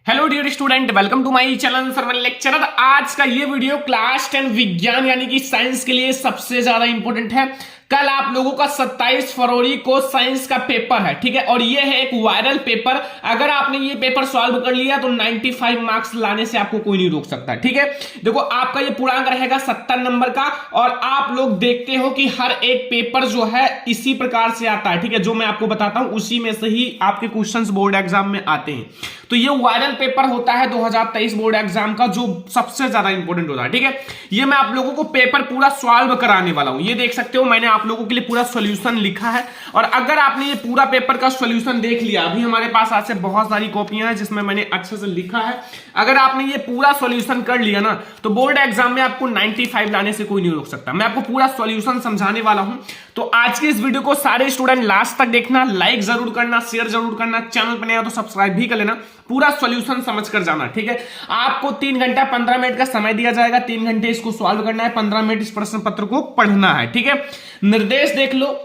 Hello dear student, welcome to my channel Sarvan lecturer. आज का ये वीडियो क्लास 10 विज्ञान यानी कि साइंस के लिए सबसे ज्यादा इंपॉर्टेंट है। कल आप लोगों का 27 फरवरी को साइंस का पेपर है, ठीक है, और ये है एक वायरल पेपर। अगर आपने ये पेपर सॉल्व कर लिया तो 95 मार्क्स लाने से आपको कोई नहीं रोक सकता, ठीक है। देखो, आपका ये पूर्णांक रहेगा 70 नंबर का, और आप लोग देखते हो कि हर एक पेपर जो है इसी प्रकार से आता है, ठीक है। जो मैं आपको बताता हूं उसी में से ही आपके क्वेश्चंस बोर्ड एग्जाम में आते हैं। तो ये वायरल पेपर होता है 2023 बोर्ड एग्जाम का, जो सबसे ज्यादा इंपॉर्टेंट होता है, ठीक है। ये मैं आप लोगों को पेपर पूरा सॉल्व कराने वाला हूं। ये देख सकते हो, मैंने आप लोगों के लिए पूरा सॉल्यूशन लिखा है। और अगर आपने ये पूरा पेपर का सॉल्यूशन देख लिया, अभी हमारे पास आज से बहुत सारी कॉपियां हैं जिसमें मैंने अच्छे से लिखा है। अगर आपने ये पूरा सॉल्यूशन कर लिया ना, तो बोर्ड एग्जाम में आपको 95 लाने से कोई नहीं रोक सकता। मैं आपको पूरा सॉल्यूशन समझाने वाला हूं। तो आज के इस वीडियो को सारे स्टूडेंट लास्ट तक देखना, लाइक जरूर करना, शेयर जरूर करना, चैनल पर नया तो सब्सक्राइब भी कर लेना। पूरा सॉल्यूशन समझ कर जाना, ठीक है। आपको 3 घंटा 15 मिनट का समय दिया जाएगा। 3 घंटे इसको सॉल्व करना है, 15 मिनट इस प्रश्न पत्र को पढ़ना है, ठीक है। निर्देश देख लो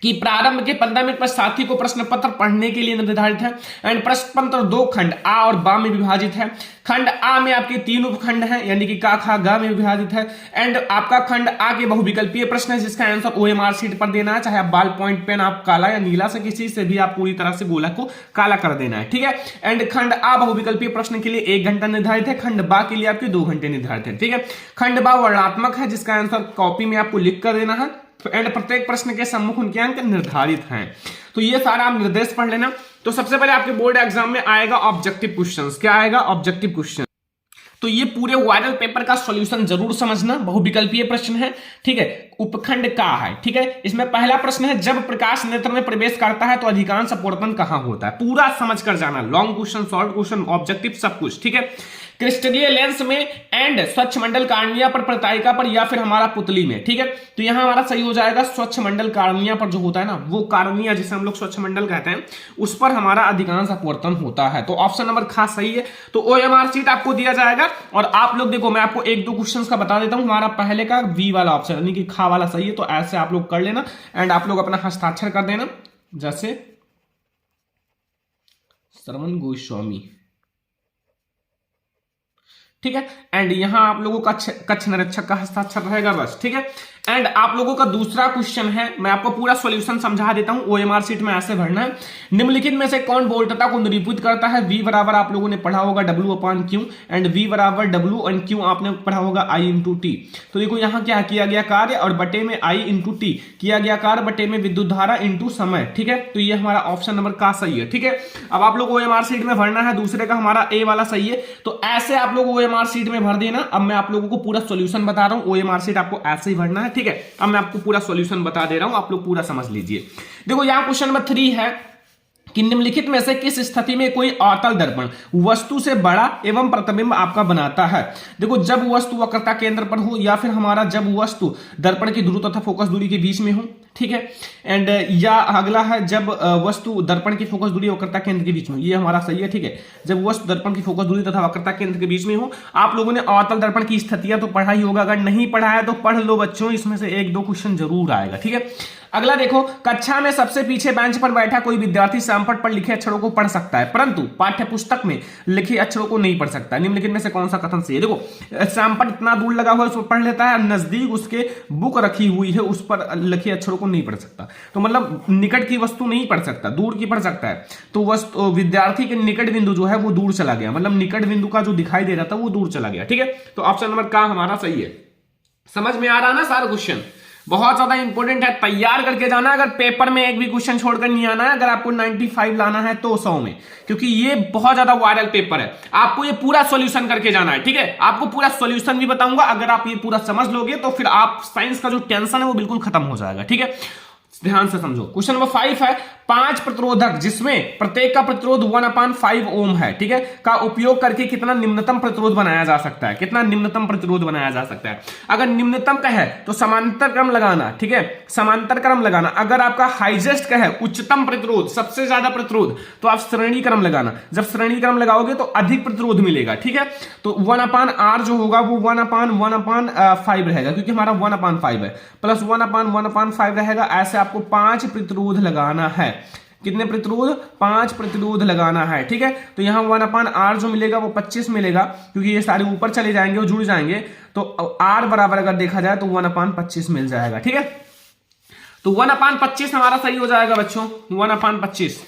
कि प्रारंभ के 15 मिनट पर साथी को प्रश्न पत्र पढ़ने के लिए निर्धारित है। एंड प्रश्न पत्र 2 खंड आ और बा में विभाजित है। खंड आ में आपके 3 उपखंड हैं, यानी कि का खा गा में विभाजित है। एंड आपका खंड आ के बहुविकल्पीय प्रश्न है, जिसका आंसर ओएमआर शीट पर देना है। चाहे आप बाल पॉइंट पेन आप काला या नीला से किसी से भी आप पूरी तरह से गोला को काला कर देना है, ठीक है। एंड खंड आ बहुविकल्पीय प्रश्न के लिए 1 घंटा निर्धारित है। खंड बा के लिए आपके 2 घंटे निर्धारित है, ठीक है। खंड बा वर्णात्मक है, जिसका आंसर कॉपी में आपको लिख कर देना है। एंड प्रत्येक प्रश्न के सम्मुख उनके अंक निर्धारित हैं। तो ये सारा आप निर्देश पढ़ लेना। तो सबसे पहले आपके बोर्ड एग्जाम में आएगा ऑब्जेक्टिव क्वेश्चंस। क्या आएगा? Objective question. तो ये पूरे वायरल पेपर का सॉल्यूशन जरूर समझना। बहुविकल्पीय प्रश्न है, ठीक है। उपखंड का है, ठीक है। इसमें पहला प्रश्न है, जब प्रकाश नेत्र में प्रवेश करता है तो अधिकांश अपवर्तन कहां होता है? पूरा समझ कर जाना। Long question, short question, objective, सब कुछ, ठीक है। क्रिस्टलीय लेंस में एंड स्वच्छ मंडल कार्निया पर, प्रतायिका पर, या फिर हमारा पुतली में, ठीक है। तो यहां हमारा सही हो जाएगा स्वच्छ मंडल कार्निया पर, जो होता है ना वो कार्निया जिसे हम लोग स्वच्छ मंडल कहते हैं, उस पर हमारा अधिकांश अपवर्तन होता है। तो ऑप्शन नंबर खा सही है। तो ओएमआर शीट आपको दिया जाएगा। और आप लोग देखो, मैं आपको 1-2 क्वेश्चंस का बता देता हूं। हमारा पहले का बी वाला ऑप्शन यानी कि खा वाला सही है। तो ऐसे आप लोग कर लेना एंड आप लोग अपना हस्ताक्षर कर देना, जैसे श्रवण गोस्वामी, ठीक है। एंड यहां आप लोगों का कच्छ निरीक्षक का हस्ताक्षर रहेगा, बस, ठीक है। एंड आप लोगों का दूसरा क्वेश्चन है, मैं आपको पूरा सॉल्यूशन समझा देता हूं। ओएमआर शीट में ऐसे भरना है, निम्नलिखित में से कौन बोल्टता को निरूपित करता है? V बराबर आप लोगों ने पढ़ा होगा W/Q, एंड V बराबर W एंड Q आपने पढ़ा होगा I/T। तो देखो यहां क्या किया गया कार्य, और बटे में I/T किया गया कार्य, बटे में विद्युत धारा इंटू समय, ठीक है। तो ये हमारा ऑप्शन नंबर का सही है, ठीक है। अब आप लोग ओएमआर शीट में भरना है, दूसरे का हमारा ए वाला सही है। तो ऐसे आप लोग ओएमआर शीट में भर देना। अब मैं आप लोगों को पूरा सॉल्यूशन बता रहा हूं। ओएमआर शीट आपको ऐसे ही भरना है, ठीक है। अब मैं आपको पूरा सॉल्यूशन बता दे रहा हूं, आप लोग पूरा समझ लीजिए। देखो, यहां क्वेश्चन नंबर 3 है कि निम्नलिखित में से किस स्थिति में कोई अवतल दर्पण वस्तु से बड़ा एवं प्रतिबिंब आपका बनाता है? देखो, जब वस्तु वक्रता केंद्र पर हो, या फिर हमारा जब वस्तु दर्पण की ध्रुव तथा फोकस दूरी के बीच में हो, ठीक है। एंड या अगला है, जब वस्तु दर्पण की फोकस दूरी वक्रता केंद्र के बीच में, ये हमारा सही है, ठीक है। जब वस्तु दर्पण की फोकस दूरी तथा वक्रता केंद्र के बीच में हो। आप लोगों ने अवतल दर्पण की स्थितियां तो पढ़ा ही होगा। अगर नहीं पढ़ा है तो पढ़ लो बच्चों, इसमें से 1-2 क्वेश्चन जरूर आएगा, ठीक है। अगला देखो, कक्षा में सबसे पीछे बेंच पर बैठा कोई विद्यार्थी सैमपट पर लिखे अक्षरों को पढ़ सकता है, परंतु पाठ्य पुस्तक में लिखे अक्षरों को नहीं पढ़ सकता। निम्नलिखित में से कौन सा कथन सही है? देखो, सैमपट इतना दूर लगा हुआ है, उसको पढ़ लेता है, नजदीक उसके बुक रखी हुई है, उस पर लिखे अक्षरों को नहीं पढ़ सकता। तो मतलब निकट की वस्तु नहीं पढ़ सकता, दूर की पढ़ सकता है। तो वस्तु विद्यार्थी के निकट बिंदु जो है वो दूर चला गया, मतलब निकट बिंदु का जो दिखाई दे रहा था वो दूर चला गया, ठीक है। तो ऑप्शन नंबर का हमारा सही है। समझ में आ रहा ना सारा क्वेश्चन? बहुत ज्यादा इंपॉर्टेंट है, तैयार करके जाना। अगर पेपर में एक भी क्वेश्चन छोड़कर नहीं आना है, अगर आपको 95 लाना है तो 100 में, क्योंकि ये बहुत ज्यादा वायरल पेपर है। आपको ये पूरा सॉल्यूशन करके जाना है, ठीक है। आपको पूरा सॉल्यूशन भी बताऊंगा। अगर आप ये पूरा समझ लोगे तो फिर आप साइंस का जो टेंशन है वो बिल्कुल खत्म हो जाएगा, ठीक है। ध्यान से समझो। क्वेश्चन नंबर 5 है, 5 प्रतिरोधक जिसमें प्रत्येक का प्रतिरोध 1/5 ओम है, ठीक है, का उपयोग करके कितना निम्नतम प्रतिरोध बनाया जा सकता है? कितना निम्नतम प्रतिरोध बनाया जा सकता है? अगर निम्नतम का है तो समांतर क्रम लगाना, ठीक है, समांतर क्रम लगाना। अगर आपका हाईएस्ट का है, उच्चतम प्रतिरोध, सबसे ज्यादा प्रतिरोध, तो आप श्रेणी क्रम लगाना। जब श्रेणी क्रम लगाओगे तो अधिक प्रतिरोध मिलेगा, ठीक है। तो 1/r जो होगा वो 1/1/5 रहेगा, क्योंकि हमारा 1/5 है, प्लस 1/1/5 रहेगा। ऐसे आपको 5 प्रतिरोध लगाना है। कितने प्रतिरोध, 5 प्रतिरोध लगाना है। ठीक है, तो यहाँ 1/R जो मिलेगा वो 25 मिलेगा, क्योंकि ये सारे ऊपर चले जाएंगे और जुड़ जाएंगे, तो R बराबर अगर देखा जाए तो 1/25 मिल जाएगा। ठीक है, तो 1/25 हमारा सही हो जाएगा बच्चों। 1/25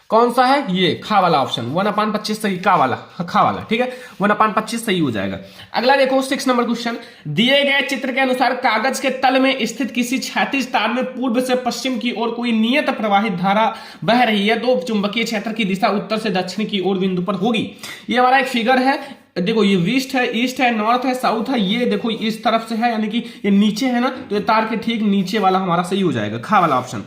कौन सा है, ये खा वाला ऑप्शन, 1/25 सही, खा वाला। ठीक है, 1/25 सही हो जाएगा। अगला देखो 6 नंबर क्वेश्चन, दिए गए चित्र के अनुसार कागज के तल में स्थित किसी क्षैतिज तार में पूर्व से पश्चिम की ओर कोई नियत प्रवाहित धारा बह रही है, तो चुंबकीय क्षेत्र की दिशा उत्तर से दक्षिण की ओर बिंदु पर होगी। ये हमारा एक फिगर है, देखो ये ईस्ट है, नॉर्थ है, साउथ है, ये देखो इस तरफ से है, यानी कि ये नीचे है ना, तो ये तार के ठीक नीचे वाला हमारा सही हो जाएगा, खा वाला ऑप्शन।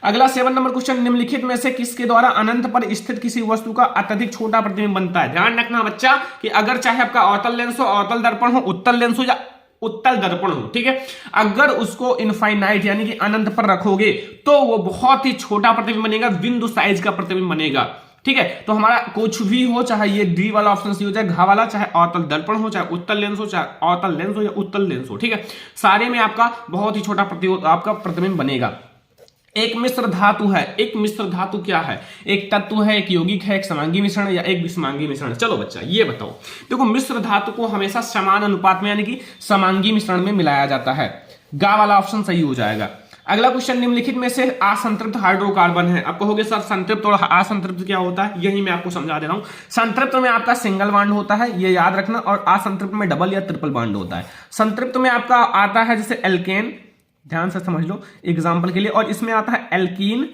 अगला 7 नंबर क्वेश्चन, निम्नलिखित में से किसके द्वारा अनंत पर स्थित किसी वस्तु का अत्यधिक छोटा प्रतिबिंब बनता है। ध्यान रखना बच्चा कि अगर चाहे आपका अवतल लेंस हो, अवतल दर्पण हो, उत्तल लेंस हो या उत्तल दर्पण हो, ठीक है, अगर उसको इनफाइनाइट यानी कि अनंत पर रखोगे तो वो बहुत ही छोटा प्रतिबिंब बनेगा, बिंदु साइज का प्रतिबिंब बनेगा। ठीक है, तो हमारा कुछ भी हो, चाहे ये डी वाला ऑप्शन सी हो, चाहे घा वाला, चाहे अवतल दर्पण हो, चाहे उत्तल लेंस हो, चाहे अवतल लेंस हो या उत्तल लेंस हो, ठीक है, सारे में आपका बहुत ही छोटा आपका प्रतिबिंब बनेगा। एक मिश्र धातु है, एक मिश्र धातु क्या है, एक तत्व है, एक यौगिक है, एक समांगी मिश्रण या एक विषमांगी मिश्रण। चलो बच्चा ये बताओ, देखो मिश्र धातु को हमेशा समान अनुपात में यानी कि समांगी मिश्रण में मिलाया जाता है, गा वाला ऑप्शन सही हो जाएगा। अगला क्वेश्चन, निम्नलिखित में से असंतृप्त हाइड्रोकार्बन है। आप कहोगे सर संतृप्त और असंतृप्त क्या होता है, यही मैं आपको समझा दे रहा हूं। संतृप्त में आपका सिंगल बॉन्ड होता है, ये याद रखना, और असंतृप्त में डबल या ट्रिपल बॉन्ड होता है। संतृप्त में आपका आता है जैसे एल्केन, ध्यान से समझ लो एग्जांपल के लिए, और इसमें आता है एल्कीन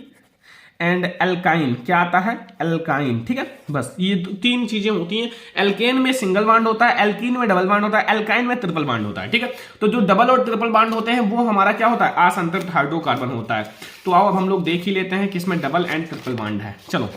एंड एल्काइन। क्या आता है, एल्काइन। ठीक है, बस ये 3 चीजें होती हैं। एल्केन में सिंगल बॉन्ड होता है, एल्कीन में डबल बॉन्ड होता है, एल्काइन में ट्रिपल बॉन्ड होता है। ठीक है, तो जो डबल और ट्रिपल बॉन्ड होते हैं वो हमारा क्या होता है, असंतृप्त हाइड्रोकार्बन होता है। तो आओ अब हम लोग देख ही लेते हैं कि इसमें डबल एंड ट्रिपल बॉन्ड है। चलो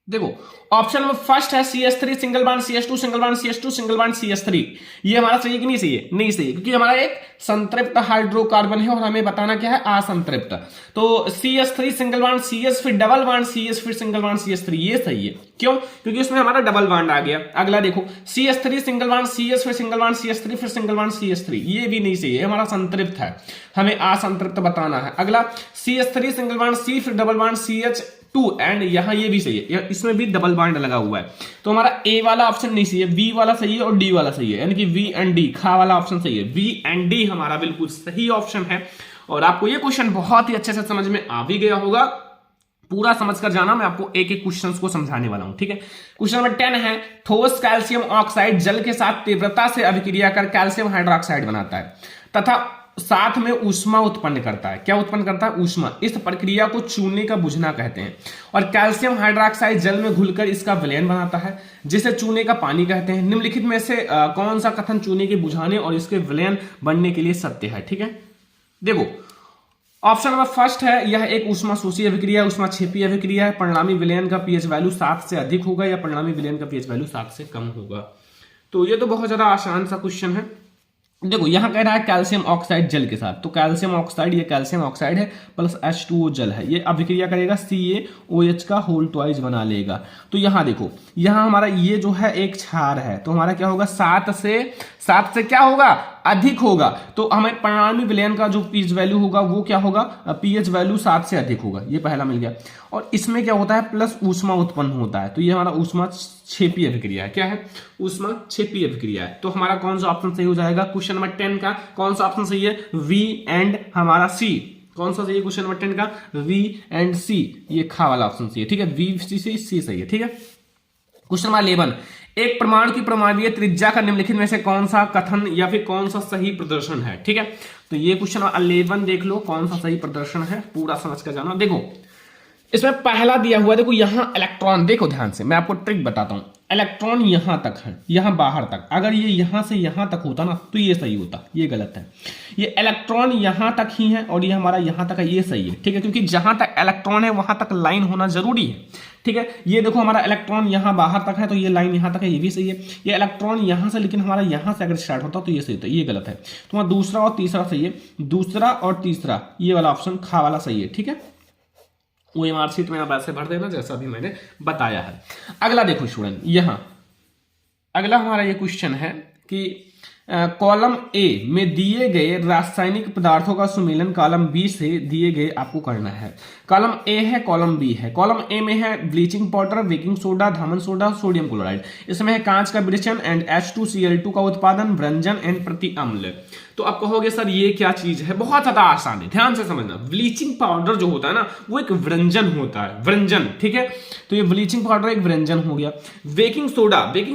देखो, ऑप्शन नंबर फर्स्ट है CH3 single bond CH2 single bond CH2 single bond CH3। ये हमारा सही है कि नहीं सही है, नहीं सही है, क्योंकि हमारा एक संतृप्त हाइड्रोकार्बन है और हमें बताना क्या है, असंतृप्त। तो CH3 सिंगल बॉन्ड CH, फिर डबल बॉन्ड CH, फिर सिंगल बॉन्ड CH3, ये सही है। क्यों, क्योंकि उसमें हमारा डबल बॉन्ड आ गया। अगला देखो CH3 सिंगल बॉन्ड CH, फिर सिंगल बॉन्ड CH3, फिर सिंगल बॉन्ड CH3, ये भी नहीं सही है, हमारा संतृप्त है, हमें असंतृप्त बताना है। अगला CH3 सिंगल बॉन्ड C, फिर डबल बॉन्ड CH2 एंड यहां ये भी सही है, इसमें भी डबल बॉन्ड लगा हुआ है। तो हमारा ए वाला ऑप्शन नहीं सही है, बी वाला सही है और डी वाला सही है, यानी कि वी एंड डी, खा वाला ऑप्शन सही है। वी एंड डी हमारा बिल्कुल सही ऑप्शन है। और आपको ये क्वेश्चन बहुत ही अच्छे से समझ में आ भी गया होगा, पूरा समझकर जाना, मैं आपको एक एक क्वेश्चन को समझाने वाला हूं। ठीक है, क्वेश्चन नंबर 10 है, ठोस कैल्शियम ऑक्साइड जल के साथ तीव्रता से अभिक्रिया कर कैल्शियम हाइड्रोक्साइड बनाता है तथा साथ में ऊष्मा उत्पन्न करता है। क्या उत्पन्न करता है, ऊष्मा। इस प्रक्रिया को चूने का बुझना कहते हैं। और कैल्शियम हाइड्रोक्साइड जल में घुलकर इसका विलयन बनाता है, जिसे चूने का पानी कहते हैं। निम्नलिखित में से कौन सा कथन चूने के बुझाने और इसके विलयन बनने के लिए सत्य है। ठीक है, देखो ऑप्शन नंबर फर्स्ट है, यह एक ऊष्मा शोषी अभिक्रिया, ऊष्मा क्षेपी अभिक्रिया है। परिणामी विलयन का पीएच वैल्यू 7 से अधिक होगा या परिणामी विलयन का पीएच वैल्यू 7 से कम होगा। तो ये तो बहुत ज्यादा आसान सा क्वेश्चन है। देखो यहां कह रहा है कैल्शियम ऑक्साइड जल के साथ, तो कैल्शियम ऑक्साइड, ये कैल्शियम ऑक्साइड है प्लस H2O जल है, ये अभिक्रिया करेगा CaOH का होल ट्वाइस बना लेगा। तो यहां देखो, यहां हमारा ये जो है एक क्षार है, तो हमारा क्या होगा, 7 से क्या होगा, अधिक होगा। तो हमें परिणामी विलयन का जो पीएच वैल्यू होगा वो क्या होगा, पीएच वैल्यू 7 से अधिक होगा, ये पहला मिल गया। और इसमें क्या होता है, प्लस ऊष्मा उत्पन्न होता है, तो ये हमारा ऊष्मा क्षेपी अभिक्रिया है। क्या है, ऊष्मा क्षेपी अभिक्रिया है। तो हमारा कौन सा ऑप्शन सही हो जाएगा, क्वेश्चन नंबर 10 का कौन सा ऑप्शन सही है, V एंड हमारा C। कौन सा सही है क्वेश्चन नंबर 10 का, V एंड C, ये खा वाला ऑप्शन सही है। ठीक है, V C सही है। ठीक है, क्वेश्चन नंबर 11, एक परमाणु की परमाणुीय त्रिज्या का निम्नलिखित में से कौन सा कथन या फिर कौन सा सही प्रदर्शन है। ठीक है, तो ये क्वेश्चन 11 देख लो, कौन सा सही प्रदर्शन है, पूरा समझ कर जाना। देखो इसमें पहला दिया हुआ, देखो यहां इलेक्ट्रॉन, देखो ध्यान से मैं आपको ट्रिक बताता हूं। इलेक्ट्रॉन यहां तक है, यहां बाहर तक, अगर ये यहां से यहां तक होता ना तो ये सही होता, ये गलत है। ये इलेक्ट्रॉन यहां तक ही है और ये हमारा यहां तक है, ये सही है। ठीक है, क्योंकि जहां तक इलेक्ट्रॉन है वहां तक लाइन होना जरूरी है। ठीक है, ये देखो हमारा इलेक्ट्रॉन यहां बाहर तक है तो ये लाइन यहां तक है, ये भी सही है। ये इलेक्ट्रॉन यहां से, लेकिन हमारा यहां से अगर स्टार्ट होता तो ये सही होता, ये गलत है। तो वहां दूसरा और तीसरा सही है, दूसरा और तीसरा, ये वाला ऑप्शन खा वाला सही है। ठीक है, वो मार्कशीट में आप ऐसे भर देना जैसा भी मैंने बताया है। अगला देखो स्टूडेंट, यहां अगला हमारा ये क्वेश्चन है कि कॉलम ए में दिए गए रासायनिक पदार्थों का सुमेलन कॉलम बी से दिए गए आपको करना है। कॉलम ए है, कॉलम बी है। कॉलम ए में है ब्लीचिंग पाउडर, बेकिंग सोडा, धामन सोडा, सोडियम क्लोराइड। इसमें है कांच का विरेचन एंड H2Cl2 का उत्पादन, व्यंजन एंड प्रति अम्ल। तो आप कहोगे सर ये क्या चीज है? बहुत ज्यादा आसान है, ध्यान से समझना। ब्लीचिंग पाउडर जो होता है ना वो एक व्यंजन होता है, व्यंजन, ठीक है। तो ये ब्लीचिंग पाउडर एक व्यंजन हो गया। बेकिंग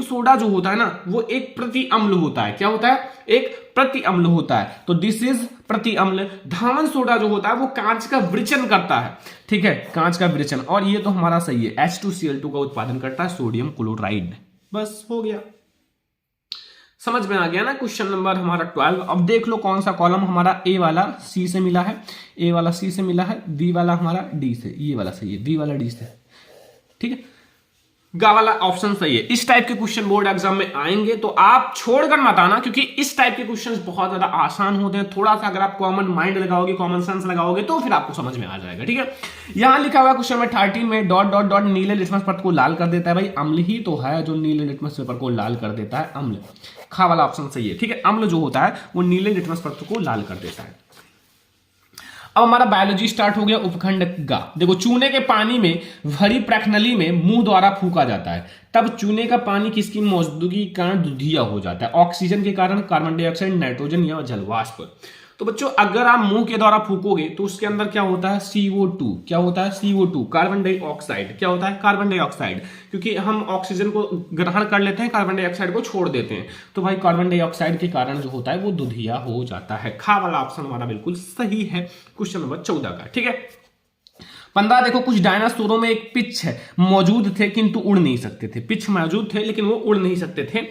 सोडा जो होता है ना वो एक प्रति अम्ल होता है। क्या होता है? एक प्रति अम्ल होता है। तो दिस इज प्रति अम्ल। धामन सोडा जो होता है वो कांच का विरेचन करता है, ठीक है, कांच का विरेचन। और ये तो हमारा सही है, H2Cl2 का उत्पादन करता है, सोडियम क्लोराइड। बस हो गया, समझ में आ गया ना। क्वेश्चन नंबर हमारा 12। अब देख लो कौन सा कॉलम हमारा ए वाला सी से मिला है, ए वाला सी से मिला है, बी वाला हमारा डी से, ये वाला सही है, बी वाला डी से, ठीक है। गा वाला ऑप्शन सही है। इस टाइप के क्वेश्चन बोर्ड एग्जाम में आएंगे तो आप छोड़कर मत आना, क्योंकि इस टाइप के क्वेश्चंस बहुत ज्यादा आसान होते हैं। थोड़ा सा अगर आप कॉमन माइंड लगाओगे, कॉमन सेंस लगाओगे तो फिर आपको समझ में आ जाएगा, ठीक है। यहां लिखा हुआ क्वेश्चन में 13 में डॉट डॉट डॉट नीले लिटमस पेपर को लाल कर देता है। भाई अम्ल ही तो है जो नीले लिटमस पेपर को लाल कर देता है, अम्ल। खा वाला ऑप्शन सही है, ठीक है। अम्ल जो होता है वो नीले लिटमस पेपर को लाल कर देता है। अब हमारा बायोलॉजी स्टार्ट हो गया। उपखंड गा। देखो, चूने के पानी में भरी प्रखनली में मुंह द्वारा फूका जाता है, तब चूने का पानी किसकी मौजूदगी के कारण दुधिया हो जाता है? ऑक्सीजन के कारण, कार्बन डाइऑक्साइड, नाइट्रोजन या जलवाष्प। तो बच्चों अगर आप मुंह के द्वारा फूकोगे तो उसके अंदर क्या होता है? CO2। क्या होता है? CO2, carbon dioxide. क्या होता है? Carbon dioxide. क्योंकि हम ऑक्सीजन को ग्रहण कर लेते हैं, कार्बन डाइऑक्साइड को छोड़ देते हैं, तो भाई कार्बन डाइऑक्साइड के कारण जो होता है वो दुधिया हो जाता है। खा वाला ऑप्शन हमारा बिल्कुल सही है, क्वेश्चन नंबर 14 का, ठीक है। 15 देखो, कुछ डायनासोरों में एक पिच है मौजूद थे किंतु उड़ नहीं सकते थे। पिच मौजूद थे लेकिन वो उड़ नहीं सकते थे।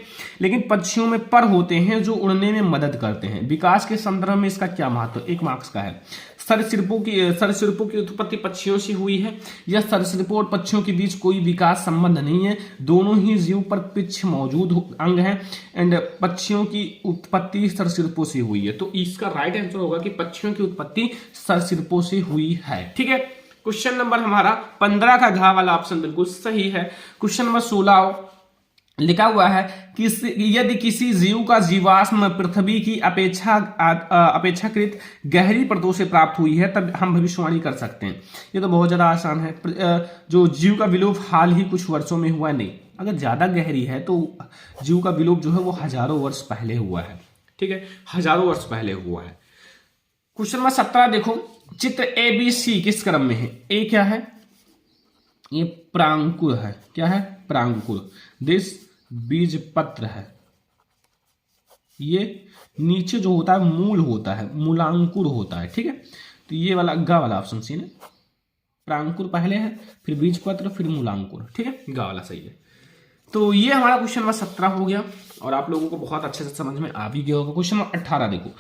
लेकिन पक्षियों में पर होते हैं जो उड़ने में मदद करते हैं। विकास के संदर्भ में इसका क्या महत्व? 1 मार्क्स का है। सरीसृपों की उत्पत्ति पक्षियों से हुई है, या सरीसृपों और पक्षियों के बीच कोई विकास संबंध नहीं है। दोनों ही जीव पर पिच मौजूद अंग है एंड पक्षियों की उत्पत्ति सरीसृपों से हुई है। तो इसका राइट आंसर होगा कि पक्षियों की उत्पत्ति सरीसृपों से हुई है, ठीक है। क्वेश्चन नंबर हमारा 15 का घा वाला ऑप्शन बिल्कुल सही है। क्वेश्चन नंबर 16 लिखा हुआ है कि यदि किसी जीव का जीवाश्म पृथ्वी की अपेक्षाकृत गहरी परतों से प्राप्त हुई है तब हम भविष्यवाणी कर सकते हैं। ये तो बहुत ज्यादा आसान है। जो जीव का विलोप हाल ही कुछ वर्षों में हुआ नहीं, अगर ज्यादा गहरी है तो जीव का विलोप जो है वो हजारों वर्ष पहले हुआ है, ठीक है, हजारों वर्ष पहले हुआ है। क्वेश्चन नंबर 17 देखो, चित्र ABC किस क्रम में है? ए क्या है? ये प्रांकुर है। क्या है? प्रांकुर। दिस बीज पत्र है। ये नीचे जो होता है मूल होता है, मूलांकुर होता है, ठीक है। तो ये वाला गा वाला ऑप्शन सी है। प्रांकुर पहले है, फिर बीज पत्र, फिर मूलांकुर, ठीक है, गा वाला सही है। तो ये हमारा क्वेश्चन नंबर 17 हो गया और आप लोगों को बहुत अच्छे से समझ में आ भी गया होगा। क्वेश्चन नंबर 18 देखो,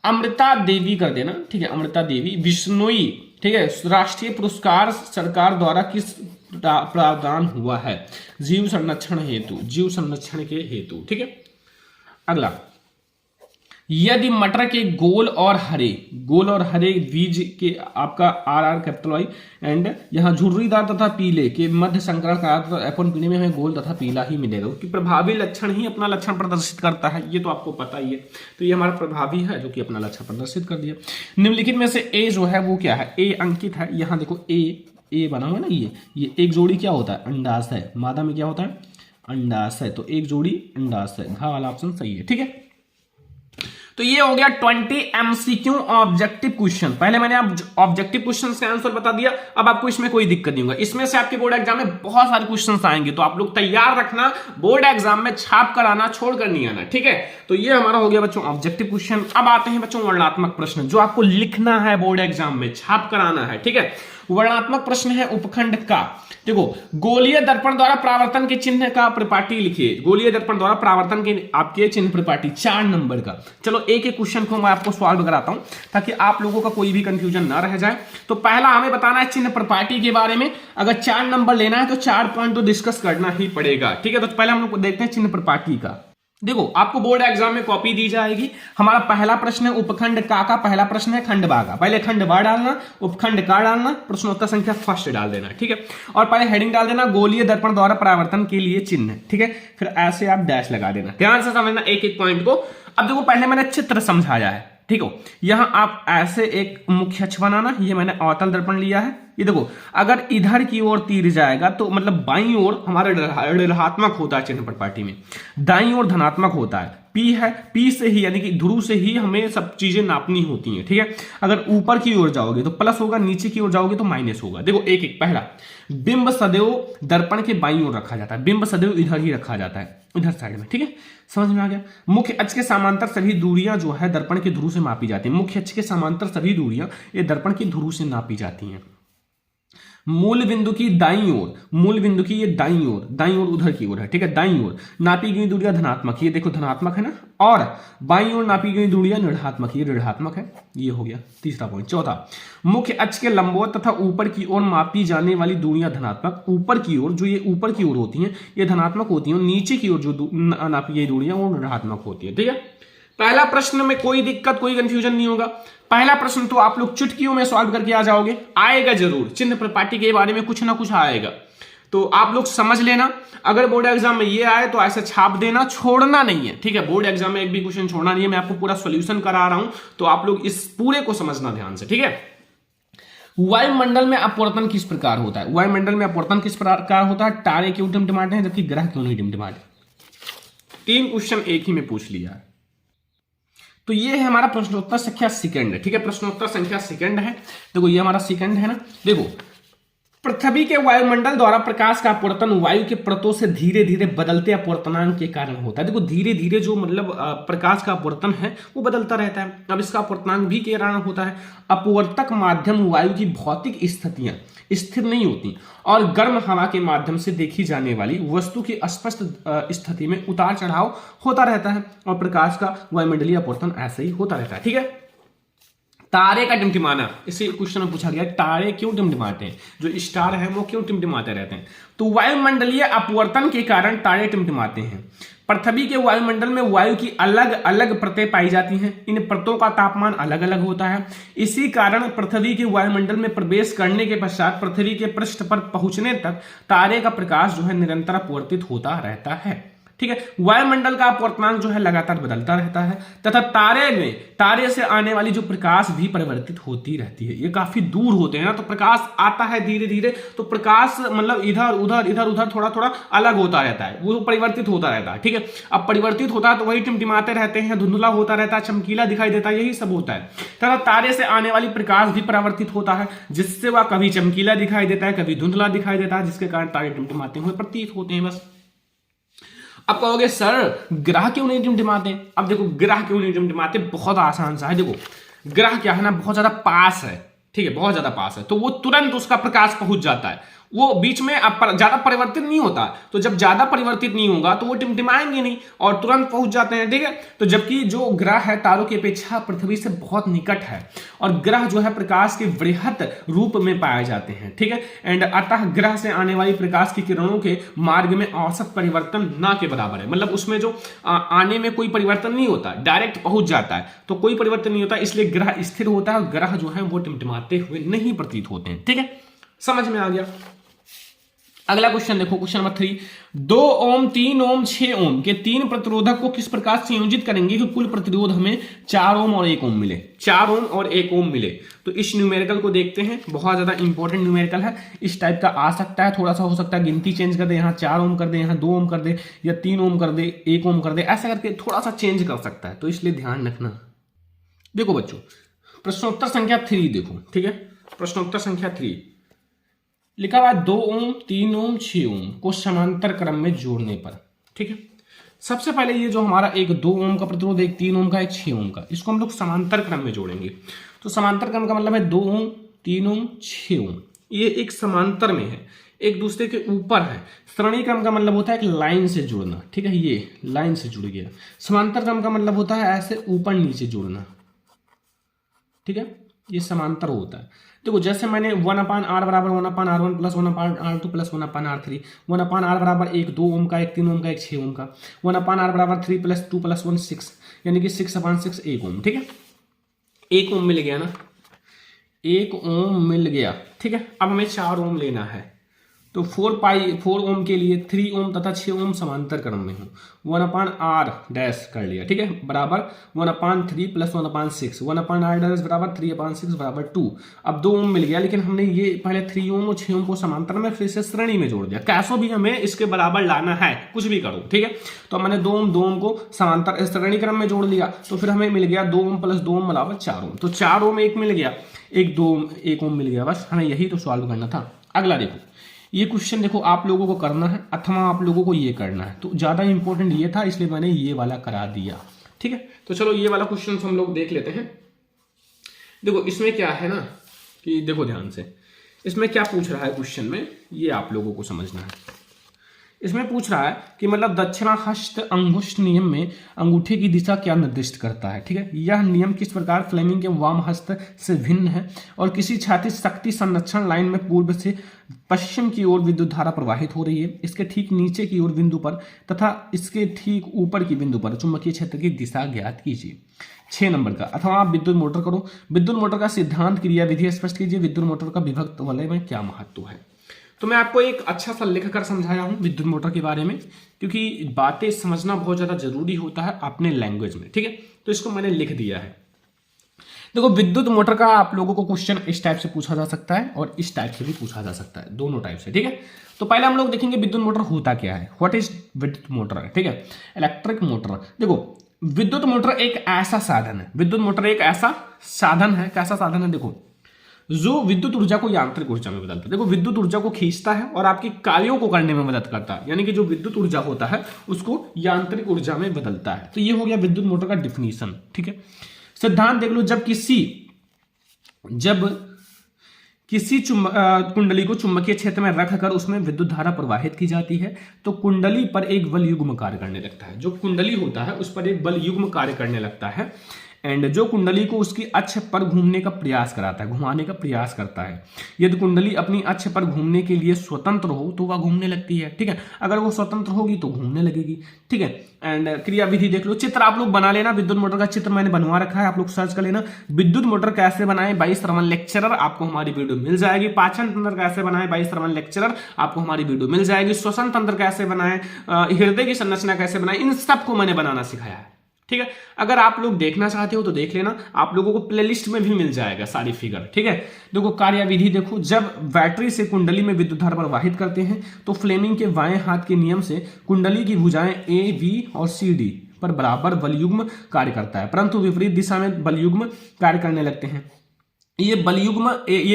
अमृता देवी कर देना, ठीक है, अमृता देवी बिश्नोई, ठीक है, राष्ट्रीय पुरस्कार सरकार द्वारा किस प्रावधान हुआ है? जीव संरक्षण हेतु, जीव संरक्षण के हेतु, ठीक है। अगला, यदि मटर के गोल और हरे बीज के आपका RR कैपिटल Y एंड यहाँ झुर्रीदार तथा पीले के मध्य संकरण का F1 पीने में हमें गोल तथा पीला ही मिलेगा, क्योंकि प्रभावी लक्षण ही अपना लक्षण प्रदर्शित करता है, ये तो आपको पता ही है। तो ये हमारा प्रभावी है जो कि अपना लक्षण प्रदर्शित कर दिया। निम्नलिखित में से ए जो है वो क्या है? ए अंकित है, यहाँ देखो ए बना हुआ ना, ये एक जोड़ी क्या होता है? अंडाशय। मादा में क्या होता है? अंडाशय। तो एक जोड़ी अंडाशय, घा वाला ऑप्शन सही है, ठीक है। तो ये हो गया 20 MCQ ऑब्जेक्टिव क्वेश्चन। पहले मैंने आप ऑब्जेक्टिव क्वेश्चन का आंसर बता दिया, अब आपको इसमें कोई दिक्कत नहीं होगा। इसमें से आपके बोर्ड एग्जाम में बहुत सारे क्वेश्चंस आएंगे, तो आप लोग तैयार रखना, बोर्ड एग्जाम में छाप कर आना, छोड़ कर नहीं आना, ठीक है। तो ये हमारा हो गया बच्चों ऑब्जेक्टिव क्वेश्चन। अब आते हैं बच्चों वर्णनात्मक प्रश्न, जो आपको लिखना है बोर्ड एग्जाम में, छाप कर आना है, ठीक है। वर्णनात्मक प्रश्न है उपखंड का। देखो, गोलीय दर्पण द्वारा परावर्तन के चिन्ह का परिपाटी लिखिए। गोलीय दर्पण द्वारा परावर्तन के आपके चिन्ह परिपाटी 4 नंबर का। चलो एक एक क्वेश्चन को मैं आपको सॉल्व कराता हूं ताकि आप लोगों का कोई भी कंफ्यूजन ना रह जाए। तो पहला हमें बताना है चिन्ह परिपाटी के बारे में। अगर 4 नंबर लेना है तो 4 पॉइंट तो डिस्कस करना ही पड़ेगा, ठीक है। तो पहले हम लोग देखते हैं चिन्ह परिपाटी का। देखो आपको बोर्ड एग्जाम में कॉपी दी जाएगी। हमारा पहला प्रश्न है उपखंड का पहला प्रश्न है खंड बा का। पहले खंड बा डालना, उपखंड का डालना, प्रश्नोत्तर संख्या फर्स्ट डाल देना, ठीक है। और पहले हेडिंग डाल देना गोलीय दर्पण द्वारा परावर्तन के लिए चिन्ह, ठीक है। फिर ऐसे आप डैश लगा देना। ध्यान से समझना एक एक पॉइंट को। अब देखो पहले मैंने चित्र समझाया है, ठीक हो। यहां आप ऐसे एक मुख्य अक्ष बनाना, ये मैंने अवतल दर्पण लिया है। ये देखो अगर इधर की ओर तीर जाएगा तो मतलब बाईं ओर हमारा ऋणात्मक होता है चिन्ह प्रपाटी में, दाईं ओर धनात्मक होता है। पी है, पी से ही यानी कि ध्रुव से ही हमें सब चीजें नापनी होती हैं, ठीक है। अगर ऊपर की ओर जाओगे तो प्लस होगा, नीचे की ओर जाओगे तो माइनस होगा। देखो एक एक। पहला, बिंब सदैव दर्पण के बाईं ओर रखा जाता है। बिंब सदैव इधर ही रखा जाता है, इधर साइड में, ठीक है। समझ में आ गया। मुख्य अक्ष के समांतर सभी दूरियां जो है दर्पण के ध्रुव से मापी जाती है। मुख्य अक्ष के समांतर सभी दूरियां ये दर्पण के ध्रुव से नापी जाती हैं। मूल बिंदु की दाईं ओर, मूल बिंदु की ये दाईं ओर उधर की ओर है, ठीक है। दाईं ओर नापी गई दूरियां धनात्मक, ये देखो धनात्मक है ना। और बाईं ओर नापी गई दूरियां ऋणात्मक, ये ऋणात्मक है। ये हो गया तीसरा पॉइंट। चौथा, मुख्य अक्ष के लंबवत तथा ऊपर की ओर मापी जाने वाली दूरियां धनात्मक। ऊपर की ओर जो ये ऊपर की ओर होती हैं ये धनात्मक होती हैं, नीचे की ओर जो नापी गई दूरियां वो ऋणात्मक होती है, ठीक है। पहला प्रश्न में कोई दिक्कत कोई कंफ्यूजन नहीं होगा। पहला प्रश्न तो आप लोग चुटकियों में सॉल्व करके आ जाओगे, आएगा जरूर। चिन्ह प्रपाटी के बारे में कुछ ना कुछ आएगा, तो आप लोग समझ लेना। अगर बोर्ड एग्जाम में ये आए तो ऐसे छाप देना, छोड़ना नहीं है, ठीक है। बोर्ड एग्जाम में एक भी क्वेश्चन छोड़ना नहीं है। मैं आपको पूरा सॉल्यूशन करा रहा हूं, तो आप लोग इस पूरे को समझना ध्यान से, ठीक है। वायुमंडल में अपवर्तन किस प्रकार होता है? वायुमंडल में अपवर्तन किस प्रकार होता है? तारे क्यों टिमटिमाते हैं जबकि ग्रह क्यों नहीं टिमटिमाते? 3 क्वेश्चन एक ही में पूछ लिया है। तो ये है हमारा प्रश्नोत्तर संख्या सेकंड है, ठीक है। प्रश्नोत्तर संख्या सेकंड है। देखो ये हमारा सेकंड है ना। देखो पृथ्वी के वायुमंडल द्वारा प्रकाश का अपवर्तन वायु के परतों से धीरे धीरे बदलते अपवर्तनांक के कारण होता है। देखो धीरे धीरे जो मतलब प्रकाश का अपवर्तन है वो बदलता रहता है। अब इसका अपवर्तनांक भी के कारण होता है। अपवर्तक माध्यम वायु की भौतिक स्थितियां स्थिर नहीं होती और गर्म हवा के माध्यम से देखी जाने वाली वस्तु की स्पष्ट स्थिति में उतार चढ़ाव होता रहता है और प्रकाश का वायुमंडलीय अपवर्तन ऐसे ही होता रहता है, ठीक है। तारे का टिमटिमाना, इसी क्वेश्चन में पूछा गया तारे क्यों टिमटिमाते हैं, जो स्टार है वो क्यों टिमटिमाते रहते हैं? तो वायुमंडलीय अपवर्तन के कारण तारे टिमटिमाते हैं। पृथ्वी के वायुमंडल में वायु की अलग अलग परतें पाई जाती हैं। इन परतों का तापमान अलग अलग होता है। इसी कारण पृथ्वी के वायुमंडल में प्रवेश करने के पश्चात पृथ्वी के पृष्ठ पर पहुंचने तक तारे का प्रकाश जो है निरंतर अपवर्तित होता रहता है, ठीक है। वायुमंडल का अपवर्तनांक जो है लगातार बदलता रहता है तथा तारे से आने वाली जो प्रकाश भी परिवर्तित होती रहती है। ये काफी दूर होते हैं ना, तो प्रकाश आता है धीरे धीरे, तो प्रकाश मतलब इधर उधर थोड़ा थोड़ा अलग होता रहता है, वो परिवर्तित होता रहता है, ठीक है। अब परिवर्तित होता है तो वही टिमटिमाते रहते हैं, धुंधला होता रहता है, चमकीला दिखाई देता है, यही सब होता है। तथा तारे से आने वाली प्रकाश भी परिवर्तित होता है, जिससे वह कभी चमकीला दिखाई देता है, कभी धुंधला दिखाई देता है, जिसके कारण तारे टिमटिमाते हुए प्रतीत होते हैं, बस। अब कहोगे सर ग्रह क्यों नहीं टिमटिमाते? अब देखो ग्रह क्यों नहीं टिमटिमाते, बहुत आसान सा है। देखो ग्रह क्या है ना, बहुत ज्यादा पास है, ठीक है, बहुत ज्यादा पास है, तो वो तुरंत उसका प्रकाश पहुंच जाता है, वो बीच में ज्यादा परिवर्तित नहीं होता। तो जब ज्यादा परिवर्तित नहीं होगा तो वो टिमटिमाएंगे नहीं और तुरंत पहुंच जाते हैं, ठीक है। तो जबकि जो ग्रह है तारों की अपेक्षा पृथ्वी से बहुत निकट है और ग्रह जो है प्रकाश के वृहत रूप में पाए जाते हैं, ठीक है। एंड अतः ग्रह से आने वाली प्रकाश की किरणों के मार्ग में औसत परिवर्तन ना के बराबर है। मतलब उसमें जो आने में कोई परिवर्तन नहीं होता, डायरेक्ट पहुंच जाता है, तो कोई परिवर्तन नहीं होता, इसलिए ग्रह स्थिर होता है और ग्रह जो है वो टिमटिमाते हुए नहीं प्रतीत होते हैं, ठीक है। समझ में आ गया। अगला क्वेश्चन देखो, क्वेश्चन नंबर 3। 2 ओम 3 ओम 6 ओम के 3 प्रतिरोधक को किस प्रकार संयोजित करेंगे कि कुल प्रतिरोध हमें 4 ओम और 1 ओम मिले? 4 ओम और 1 ओम मिले। तो इस न्यूमेरिकल को देखते हैं, बहुत ज्यादा इंपॉर्टेंट न्यूमेरिकल है। इस टाइप का आ सकता है, थोड़ा सा हो सकता है गिनती चेंज कर दे, यहाँ 4 ओम कर दे, यहाँ 2 ओम कर दे, या 3 ओम कर दे, 1 ओम कर दे, ऐसा करके थोड़ा सा चेंज कर सकता है, तो इसलिए ध्यान रखना। देखो बच्चों प्रश्नोत्तर संख्या 3 देखो, ठीक है। प्रश्नोत्तर संख्या 3 लिखा हुआ है 2 ओम 3 ओम 6 ओम को समांतर क्रम में जोड़ने पर, ठीक है। सबसे पहले ये जो हमारा एक 2 ओम का प्रतिरोध, एक 3 ओम का, एक 6 ओम का, इसको हम लोग समांतर क्रम में जोड़ेंगे। तो समांतर क्रम का मतलब है 2 ओम 3 ओम 6 ओम, ये एक समांतर में है, एक दूसरे के ऊपर है। श्रेणी क्रम का मतलब होता है एक लाइन से जुड़ना, ठीक है, ये लाइन से जुड़ गया। समांतर क्रम का मतलब होता है ऐसे ऊपर नीचे जुड़ना, ठीक है, ये समांतर होता है। देखो जैसे मैंने 1/r बराबर 1/r1 plus 1/r2 plus 1/r3, 1/r बराबर एक 2 ओम का, एक 3 ओम का, एक 6 ओम का, 1/r बराबर 3 प्लस 2 प्लस 1 6, यानी कि 6/6 1 ओम। ठीक है, 1 ओम मिल गया ना, 1 ओम मिल गया। ठीक है, अब हमें 4 ओम लेना है, तो 4 ओम के लिए 3 ओम तथा 6 ओम समांतर क्रम में हो, 1/r डैश कर लिया। ठीक है, बराबर 1/3 प्लस 1/6, 1/r डैश बराबर 3/6 बराबर 2। अब 2 ओम मिल गया, लेकिन हमने ये पहले 3 ओम और 6 ओम को समांतर में फिर से श्रेणी में जोड़ दिया। कैसो भी हमें इसके बराबर लाना है, कुछ भी करो। ठीक है, तो मैंने 2 ओम को समांतर श्रेणी क्रम में जोड़ लिया, तो फिर हमें मिल गया 2 ओम प्लस 2 ओम बराबर 4 ओम। तो 4 ओम एक मिल गया, एक 2 ओम 1 ओम मिल गया। बस हमें यही तो सॉल्व करना था। अगला देखो, ये क्वेश्चन देखो आप लोगों को करना है अथवा आप लोगों को ये करना है, तो ज्यादा इंपॉर्टेंट ये था इसलिए मैंने ये वाला करा दिया। ठीक है, तो चलो ये वाला क्वेश्चन हम लोग देख लेते हैं। देखो इसमें क्या है ना कि देखो ध्यान से, इसमें क्या पूछ रहा है क्वेश्चन में, ये आप लोगों को समझना है। इसमें पूछ रहा है कि मतलब दक्षिणाहस्त अंगुष्ठ नियम में अंगूठे की दिशा क्या निर्दिष्ट करता है। ठीक है, यह नियम किस प्रकार फ्लेमिंग के वाम हस्त से भिन्न है और किसी क्षैतिज शक्ति संरक्षण लाइन में पूर्व से पश्चिम की ओर विद्युत धारा प्रवाहित हो रही है, इसके ठीक नीचे की ओर बिंदु पर तथा इसके ठीक ऊपर की बिंदु पर चुंबकीय क्षेत्र की दिशा ज्ञात कीजिए। 6 नंबर का, अथवा आप विद्युत मोटर करो, विद्युत मोटर का सिद्धांत क्रिया विधि स्पष्ट कीजिए, विद्युत मोटर का विभक्त वलय में क्या महत्व है। तो मैं आपको एक अच्छा सा लिख कर समझाया हूं विद्युत मोटर के बारे में, क्योंकि बातें समझना बहुत ज्यादा जरूरी होता है अपने लैंग्वेज में। ठीक है, तो इसको मैंने लिख दिया है। देखो विद्युत मोटर का आप लोगों को क्वेश्चन इस टाइप से पूछा जा सकता है और इस टाइप से भी पूछा जा सकता है, दोनों टाइप से। ठीक है, तो पहले हम लोग देखेंगे विद्युत मोटर होता क्या है, व्हाट इज विद्युत मोटर। ठीक है, इलेक्ट्रिक मोटर। देखो विद्युत मोटर एक ऐसा साधन है, विद्युत मोटर एक ऐसा साधन है, कैसा साधन है, देखो जो विद्युत ऊर्जा को यांत्रिक ऊर्जा में बदलता है। देखो विद्युत ऊर्जा को खींचता है और आपकी कार्यों को करने में मदद करता है, यानी कि जो विद्युत ऊर्जा होता है उसको यांत्रिक ऊर्जा में बदलता है। तो ये हो गया विद्युत मोटर का डिफिनीशन। ठीक है, सिद्धांत देख लो, जब किसी कुंडली को चुंबकीय क्षेत्र में रखकर उसमें विद्युत धारा प्रवाहित की जाती है तो कुंडली पर एक बल युग्म कार्य करने लगता है। जो कुंडली होता है उस पर एक बल युग्म कार्य करने लगता है, एंड जो कुंडली को उसकी अक्ष पर घूमने का प्रयास कराता है, घुमाने का प्रयास करता है। यदि कुंडली अपनी अक्ष पर घूमने के लिए स्वतंत्र हो तो वह घूमने लगती है। ठीक है, अगर वो स्वतंत्र होगी तो घूमने लगेगी। ठीक है, एंड क्रिया विधि देख लो, चित्र आप लोग बना लेना, विद्युत मोटर का चित्र मैंने बनवा रखा है, आप लोग सर्च कर लेना विद्युत मोटर कैसे बनाए बाई श्रवण लेक्चरर, आपको हमारी वीडियो मिल जाएगी। पाचन तंत्र कैसे बनाए बाई श्रवण लेक्चरर, आपको हमारी वीडियो मिल जाएगी। श्वसन तंत्र कैसे बनाए, हृदय की संरचना कैसे बनाए, इन सबको मैंने बनाना सिखाया है। ठीक है, अगर आप लोग देखना चाहते हो तो देख लेना, आप लोगों को प्लेलिस्ट में भी मिल जाएगा सारी फिगर। ठीक है, देखो कार्यविधि देखो, जब बैटरी से कुंडली में विद्युत धारा प्रवाहित करते हैं तो फ्लेमिंग के बाएं हाथ के नियम से कुंडली की भुजाएं ए बी और सी डी पर बराबर बलयुग्म कार्य करता है, परंतु विपरीत दिशा में बलयुग्म कार्य करने लगते हैं। ये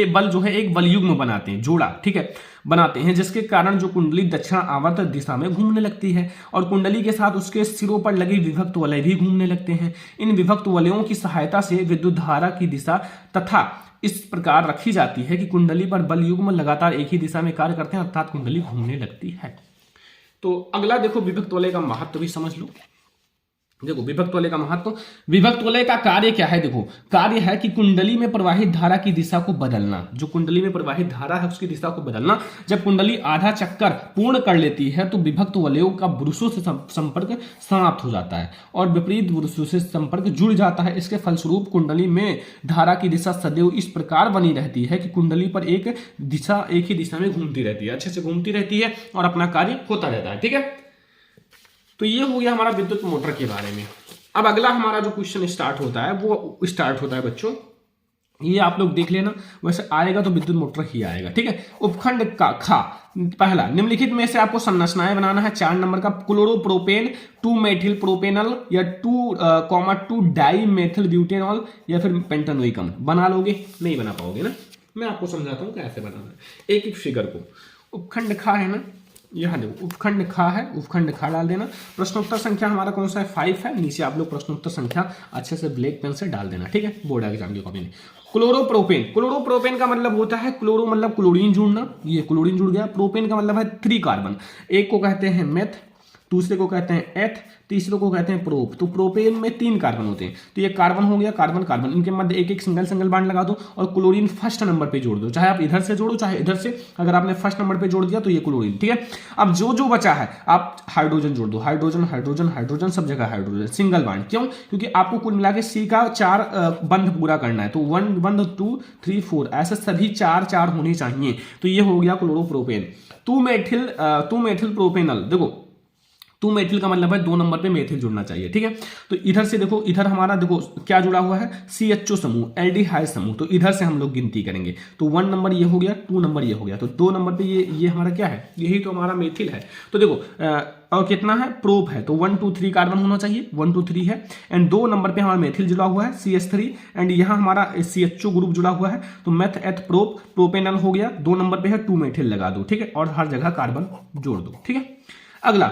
बल जो है एक बलयुग्म बनाते हैं, जोड़ा। ठीक है, बनाते हैं, जिसके कारण जो कुंडली दक्षिण आवर्त दिशा में घूमने लगती है और कुंडली के साथ उसके सिरों पर लगे विभक्त वलय भी घूमने लगते हैं। इन विभक्त वलयों की सहायता से विद्युत धारा की दिशा तथा इस प्रकार रखी जाती है कि कुंडली पर बल युग्म लगातार एक ही दिशा में कार्य करते हैं, अर्थात कुंडली घूमने लगती है। तो अगला देखो विभक्त वलय का महत्व भी समझ लो। देखो विभक्त वलय का महत्व, विभक्त वलय का कार्य क्या है, देखो कार्य है कि कुंडली में प्रवाहित धारा की दिशा को बदलना। जो कुंडली में प्रवाहित धारा है उसकी दिशा को बदलना। जब कुंडली आधा चक्कर पूर्ण कर लेती है तो विभक्त वलयों का पुरुषों से संपर्क समाप्त हो जाता है और विपरीत पुरुषों से संपर्क जुड़ जाता है। इसके फलस्वरूप कुंडली में धारा की दिशा सदैव इस प्रकार बनी रहती है कि कुंडली पर एक ही दिशा में घूमती रहती है, अच्छे से घूमती रहती है और अपना कार्य होता रहता है। ठीक है, तो ये हो गया हमारा विद्युत मोटर के बारे में। अब अगला हमारा जो क्वेश्चन स्टार्ट होता है वो स्टार्ट होता है बच्चों, ये आप लोग देख लेना, वैसे आएगा तो विद्युत मोटर ही आएगा। ठीक है, उपखंड का खा, पहला निम्नलिखित में से आपको संरचनाएं बनाना है। 4 नंबर का, क्लोरोप्रोपेन 2 मेथिल प्रोपेनल या 2 डाई मेथिल ब्यूटेनॉल या फिर पेंटानोइकम। बना लोगे? नहीं बना पाओगे ना, मैं आपको समझाता हूँ कैसे बनाना है एक एक फिगर को। उपखंड खा है ना, यहाँ देखो उपखंड खा है, उपखंड खा डाल देना। प्रश्नोत्तर संख्या हमारा कौन सा है? 5 है। नीचे आप लोग प्रश्नोत्तर संख्या अच्छे से ब्लैक पेन से डाल देना। ठीक है, बोर्ड एग्जाम की कॉपी में। क्लोरोप्रोपेन, क्लोरोप्रोपेन का मतलब होता है, क्लोरो मतलब क्लोरीन जुड़ना, ये क्लोरीन जुड़ गया। प्रोपेन का मतलब है 3 कार्बन, एक को कहते हैं मेथ, दूसरे को कहते हैं एथ, तीसरे को कहते हैं प्रोप। तो प्रोपेन में 3 कार्बन होते हैं, तो ये कार्बन हो गया, कार्बन कार्बन, इनके मध्य एक एक सिंगल सिंगल बॉन्ड लगा दो और क्लोरीन फर्स्ट नंबर पे जोड़ दो, चाहे आप इधर से जोड़ो चाहे इधर से, अगर आपने फर्स्ट नंबर पे जोड़ दिया तो ये क्लोरीन, ठीक है। अब जो जो बचा है आप हाइड्रोजन जोड़ दो, हाइड्रोजन हाइड्रोजन हाइड्रोजन, सब जगह हाइड्रोजन, सिंगल बॉन्ड। क्यों? क्योंकि आपको कुल मिला के सी का 4 बंध पूरा करना है, तो 1 1 2 3 4 ऐसे सभी 4 4 होने चाहिए। तो ये हो गया क्लोरोप्रोपेन। 2 मेथिल प्रोपेनल, देखो 2 मेथिल का मतलब है 2 नंबर पे मेथिल जुड़ना चाहिए, ठीक है। तो इधर से देखो, इधर हमारा देखो क्या जुड़ा हुआ है, CHO समूह, एल्डिहाइड समूह, तो इधर से हम लोग गिनती करेंगे। तो 1 नंबर ये हो गया, 2 नंबर ये हो गया, तो 2 नंबर पे ये हमारा क्या है, यही तो हमारा मेथिल है। तो देखो और कितना है, प्रोप है, तो 1 2 3 कार्बन होना चाहिए, 1 2 3 है। एंड 2 नंबर पे हमारा मेथिल जुड़ा हुआ है CH3, एंड यहाँ हमारा CHO ग्रुप जुड़ा हुआ है, तो मेथ एथ प्रोप प्रोपेनल हो गया। 2 नंबर पे है 2 मेथिल लगा दो, ठीक है, और हर जगह कार्बन जोड़ दो, ठीक है। अगला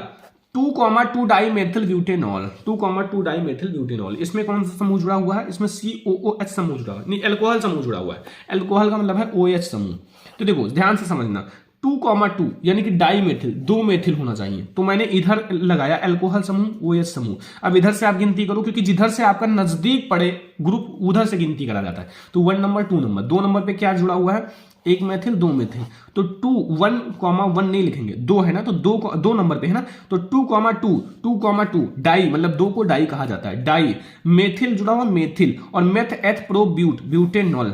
2,2 डाईमेथिल ब्यूटेनॉल, 2,2 डाईमेथिल ब्यूटेनॉल, इसमें कौन सा समूह जुड़ा हुआ है, इसमें COOH समूह जुड़ा हुआ है, नहीं अल्कोहल समूह जुड़ा हुआ है। अल्कोहल का मतलब है OH समूह। तो देखो ध्यान से समझना, 2,2 यानी कि डाईमेथिल, 2 मेथिल होना चाहिए, तो मैंने इधर लगाया अल्कोहल समूह OH समूह। अब इधर से आप गिनती करो, क्योंकि जिधर से आपका नजदीक पड़े ग्रुप उधर से गिनती करा जाता है। तो 1 नंबर 2 नंबर, 2 नंबर पे क्या जुड़ा हुआ है, 1 मेथिल 2 मेथिल, तो 2 1,1 नहीं लिखेंगे, 2 है ना, तो 2 नंबर पे है ना, तो 2,2 डाई, मतलब 2 को डाई कहा जाता है, डाई मेथिल जुड़ा हुआ मेथिल, और मेथ एथ प्रो ब्यूटेनॉल,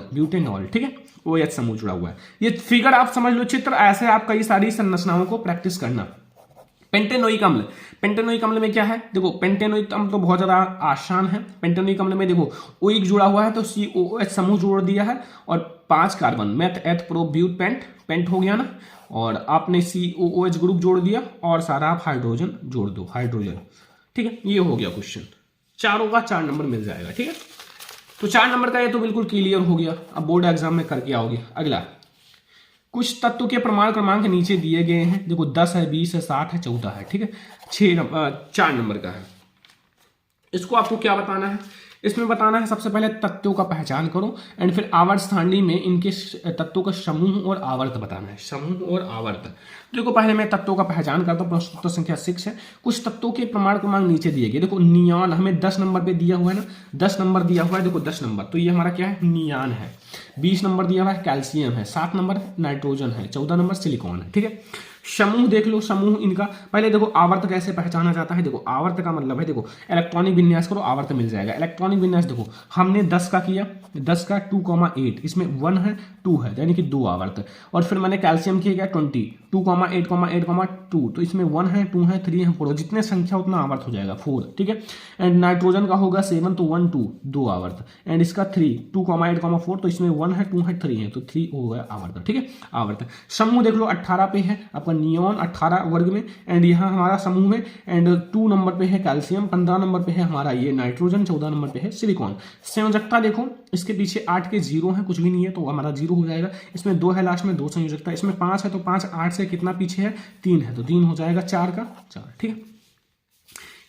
ठीक है, OH समूह जुड़ा हुआ है। ये फिगर आप समझ लो, चित्र ऐसे आप कई सारी संरचनाओं को प्रैक्टिस करना। पेंटेनोइक अम्ल, पेंटेनोइक अम्ल में क्या है, देखो पेंटेनोइक अम्ल तो बहुत ज्यादा आसान है। पेंटेनोइक अम्ल में देखो ओइक जुड़ा हुआ है, तो COOH समूह जोड़ दिया है और 5 carbon, meth eth pro but pent हो गया ना, और आपने COOH ग्रुप जोड़ दिया और सारा आप हाइड्रोजन जोड़ दो, हाइड्रोजन, ठीक है। ये हो गया क्वेश्चन, चारों का 4 नंबर मिल जाएगा, ठीक है। तो 4 नंबर का ये तो बिल्कुल क्लियर हो गया, अब बोर्ड एग्जाम में करके आओगे। अगला, कुछ तत्व के प्रमाण क्रमांक नीचे दिए गए हैं, देखो 10 है, 20 है, 60 है, 14 है, ठीक है। 4 नंबर का है। इसको आपको क्या बताना है, इसमें बताना है सबसे पहले तत्वों का पहचान करो, एंड फिर आवर्त सारणी में इनके तत्वों का समूह और आवर्त बताना है, समूह और आवर्त। देखो पहले मैं तत्वों का पहचान करता हूँ, प्रश्न उत्तर संख्या 6 है। कुछ तत्वों के प्रमाण क्रमांक नीचे दिए गए, देखो नियान हमें 10 नंबर पे दिया हुआ है ना, 10 नंबर दिया हुआ है, देखो 10 नंबर, तो ये हमारा क्या है, नियान है। 20 नंबर दिया हुआ है कैल्शियम है, 7 नंबर नाइट्रोजन है, 14 नंबर सिलिकॉन है, ठीक है। समूह देख लो, समूह इनका पहले देखो आवर्त कैसे पहचाना जाता है, देखो आवर्त का मतलब है, देखो इलेक्ट्रॉनिक विन्यास करो, आवर्त मिल जाएगा। इलेक्ट्रॉनिक विन्यास देखो हमने 10 का किया, 10 का 2,8, इसमें 1 है 2 है, यानी कि 2 आवर्त। और फिर मैंने कैल्शियम किया गया 20, 2,8,8,2, तो इसमें 1 है 2 है 3 है 4, जितने संख्या उतना आवर्त हो जाएगा 4, ठीक है। एंड नाइट्रोजन का होगा 7, तो 1 2 2 आवर्त, एंड इसका 3 2,8,4, तो इसमें 1 है 2 है 3 है, तो 3 हो गया आवर्त, ठीक है। आवर्त समूह देख लो 18 पे है आपका नियोन, 18 वर्ग में, एंड यहाँ हमारा समूह में, एंड 2 नंबर पे है कैल्शियम, 15 नंबर पे है हमारा ये नाइट्रोजन, 14 नंबर पे है सिलिकॉन। संयोजकता देखो, इसके पीछे 8 के 0 है, कुछ भी नहीं है, तो हमारा 0 हो जाएगा। इसमें 2 है लास्ट में, 2 संयोजकता, इसमें 5 है, तो 5 8 से कितना पीछे है, 3 है, तो 3 हो जाएगा, 4 का 4, ठीक है।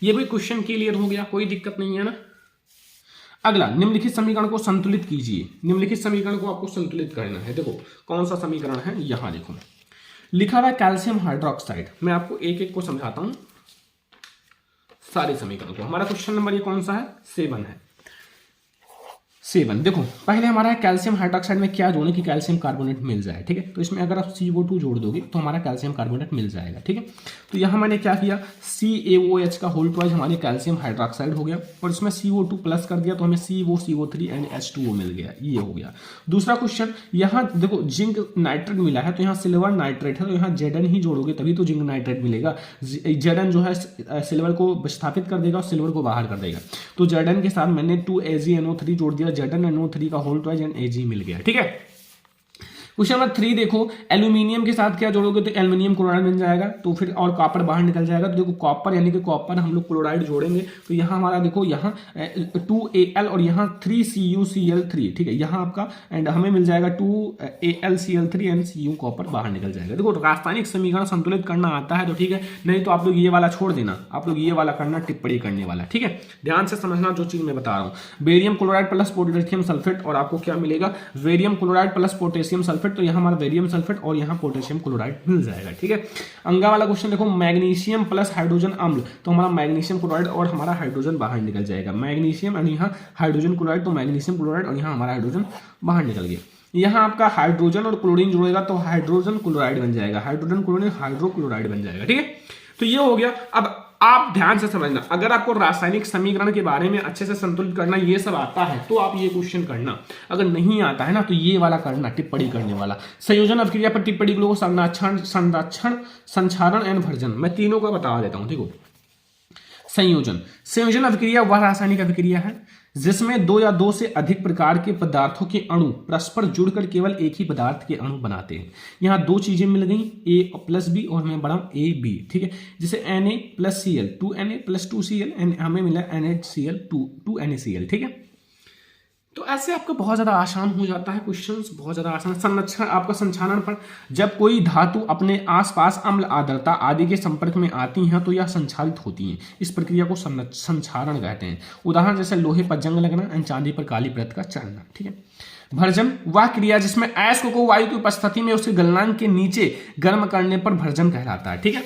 ये भी क्वेश्चन क्लियर हो गया, कोई दिक्कत नहीं है ना। अगला, निम्नलिखित समीकरण को संतुलित कीजिए। निम्नलिखित समीकरण को आपको संतुलित करना है, देखो कौन सा समीकरण है, यहां देखो लिखा हुआ है कैल्शियम हाइड्रोक्साइड। मैं आपको एक एक को समझाता हूं सारे समीकरण को। हमारा क्वेश्चन नंबर ये कौन सा है, 7 है। 7 देखो पहले हमारा कैल्शियम हाइड्रोक्साइड में क्या जोड़े कि कैल्शियम कार्बोनेट मिल जाए, ठीक है। तो इसमें अगर आप CO2 जोड़ दोगे तो हमारा कैल्शियम कार्बोनेट मिल जाएगा, ठीक है। तो यहाँ मैंने क्या किया, CaOH का होल ट्वाइस हमारे कैल्शियम हाइड्रोक्साइड हो गया, और इसमें CO2 प्लस कर दिया तो हमें CO3 एंड H2O मिल गया, ये हो गया। दूसरा क्वेश्चन, यहाँ देखो जिंक नाइट्रेट मिला है, तो यहाँ सिल्वर नाइट्रेट है, तो यहाँ Zn ही जोड़ोगे तभी तो जिंक नाइट्रेट मिलेगा। Zn जो है सिल्वर को विस्थापित कर देगा और सिल्वर को बाहर कर देगा, तो Zn के साथ मैंने 2AgNO3 जोड़ दिया, ZnNO3 का होल ट्वाइस एंड Ag मिल गया, ठीक है। क्वेश्चन नंबर 3 देखो, एल्यूमिनियम के साथ क्या जोड़ोगे तो एल्यूमिनियम क्लोराइड मिल जाएगा, तो फिर और कॉपर बाहर निकल जाएगा, तो देखो कॉपर यानी कि कॉपर हम लोग क्लोराइड जोड़ेंगे, तो यहाँ हमारा देखो यहाँ 2Al और यहाँ 3CuCl3, ठीक है, यहाँ आपका एंड हमें मिल जाएगा 2AlCl3 एंड Cu कॉपर बाहर निकल जाएगा। देखो रासायनिक समीकरण संतुलित करना आता है तो ठीक है, नहीं तो आप लोग ये वाला छोड़ देना, आप लोग ये वाला करना टिप्पणी करने वाला, ठीक है। ध्यान से समझना जो चीज मैं बता रहा हूँ। Barium chloride plus potassium sulphate, और आपको क्या मिलेगा, barium chloride plus potassium sulphate sulphate, तो यहाँ हमारा बेरियम सल्फेट और यहाँ पोटेशियम क्लोराइड मिल जाएगा। ठीक है, अंगा वाला क्वेश्चन देखो, मैग्नीशियम प्लस हाइड्रोजन अम्ल, तो हमारा मैग्नीशियम क्लोराइड और हमारा हाइड्रोजन बाहर निकल जाएगा। मैग्नीशियम और यहाँ हाइड्रोजन क्लोराइड, तो मैग्नीशियम क्लोराइड और यहाँ हमारा हाइड्रोजन बाहर निकल गया। यहाँ आपका हाइड्रोजन और क्लोरीन जुड़ेगा तो हाइड्रोजन क्लोराइड बन जाएगा, हाइड्रोजन क्लोरीन हाइड्रोक्लोराइड बन जाएगा। ठीक है, तो ये हो गया। अब आप ध्यान से समझना, अगर आपको रासायनिक समीकरण के बारे में अच्छे से संतुलित करना ये सब आता है तो आप ये क्वेश्चन करना, अगर नहीं आता है ना तो ये वाला करना, टिप्पणी करने वाला। संयोजन अभिक्रिया पर टिप्पणी के लोग संरक्षण, संक्षारण एवं भर्जन, मैं तीनों का बता देता हूं। देखो, संयोजन अभिक्रिया वह रासायनिक अभिक्रिया है जिसमें दो या दो से अधिक प्रकार के पदार्थों के अणु परस्पर जुड़कर केवल एक ही पदार्थ के अणु बनाते हैं। यहाँ दो चीजें मिल गई, A प्लस बी और हमें बड़ा AB। ठीक है, जैसे Na plus Cl, 2Na plus 2Cl, हमें मिला NaCl 2NaCl। ठीक है, तो ऐसे आपका बहुत ज़्यादा आसान हो जाता है क्वेश्चंस, बहुत ज़्यादा आसान। संरक्षण आपका संक्षारण पर, जब कोई धातु अपने आसपास अम्ल, आर्द्रता आदि के संपर्क में आती हैं तो यह संक्षारित होती हैं। इस प्रक्रिया को संक्षारण कहते हैं। उदाहरण जैसे लोहे पर जंग लगना एवं चांदी पर काली परत का चढ़ना। ठीक है, भर्जन वह क्रिया जिसमें अयस्क को वायु की उपस्थिति में उसके गलनांक के नीचे गर्म करने पर भर्जन कहलाता है। ठीक है,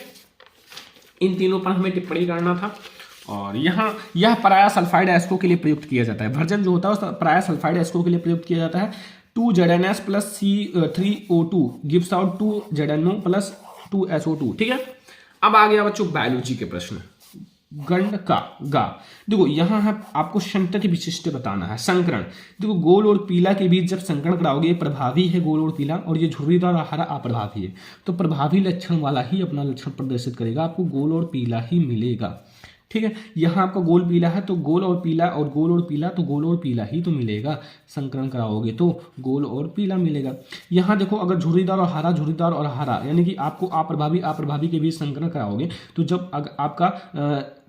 इन तीनों पर हमें टिप्पणी करना था। और यहाँ यह पराया सल्फाइड एस्को के लिए प्रयुक्त किया जाता है। भर्जन जो होता है उस पराया सल्फाइड एस्को के लिए प्रयुक्त किया जाता है। 2ZnS plus C3O2 gives out 2ZnO plus 2SO2। ठीक है, अब आ गया बच्चों बायोलॉजी के प्रश्न। गंड का गा, देखो यहाँ है आपको संतति विशिष्ट बताना है। संकरण, देखो गोल और पीला के बीच जब संकरण कराओगे, प्रभावी है गोल और पीला और ये झुर्रीदार और हरा अप्रभावी है, तो प्रभावी लक्षण वाला ही अपना लक्षण प्रदर्शित करेगा, आपको गोल और पीला ही मिलेगा। ठीक है, यहाँ आपका गोल पीला है तो गोल और पीला, और गोल और पीला तो गोल और पीला ही तो मिलेगा। संकरण कराओगे तो गोल और पीला मिलेगा। यहाँ देखो, अगर झुर्रीदार और हरा, झुर्रीदार और हरा, यानी कि आपको अप्रभावी के बीच संकरण कराओगे तो जब आपका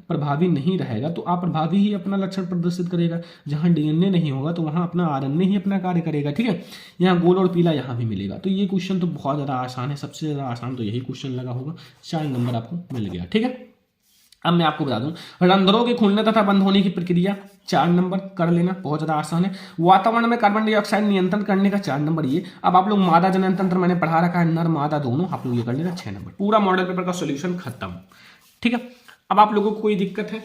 प्रभावी नहीं रहेगा तो अप्रभावी ही अपना लक्षण प्रदर्शित करेगा। जहाँ डीएनए नहीं होगा तो वहाँ अपना आरएनए ही अपना कार्य करेगा। ठीक है, यहाँ गोल और पीला यहाँ भी मिलेगा। तो ये क्वेश्चन तो बहुत ज़्यादा आसान है, सबसे ज़्यादा आसान तो यही क्वेश्चन लगा होगा। 4 नंबर आपको मिल गया। ठीक है, अब मैं आपको बता दूं, रंध्रों के खुलने तथा बंद होने की प्रक्रिया 4 नंबर कर लेना, बहुत ज़्यादा आसान है। वातावरण में कार्बन डाइऑक्साइड नियंत्रण करने का 4 नंबर ये। अब आप लोग मादा जनन तंत्र मैंने पढ़ा रखा है, नर मादा दोनों, आप लोग ये कर लेना 6 नंबर। पूरा मॉडल पेपर का सोल्यूशन खत्म। ठीक है, अब आप लोगों को कोई दिक्कत है?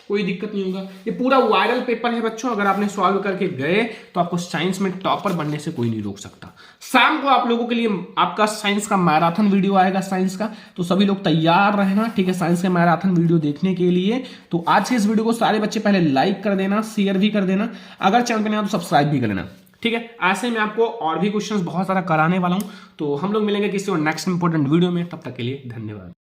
कोई दिक्कत नहीं होगा। ये पूरा वायरल पेपर है बच्चों, अगर आपने सॉल्व करके गए तो आपको साइंस में टॉपर बनने से कोई नहीं रोक सकता। शाम को आप लोगों के लिए आपका साइंस का मैराथन वीडियो आएगा साइंस का, तो सभी लोग तैयार रहना। ठीक है, साइंस का मैराथन वीडियो देखने के लिए तो आज के इस वीडियो को सारे बच्चे पहले लाइक कर देना, शेयर भी कर देना, अगर चैनल पे नया तो सब्सक्राइब भी कर लेना। ठीक है, ऐसे में आपको और भी क्वेश्चंस बहुत सारा कराने वाला हूं। तो हम लोग मिलेंगे किसी और नेक्स्ट इंपॉर्टेंट वीडियो में, तब तक के लिए धन्यवाद।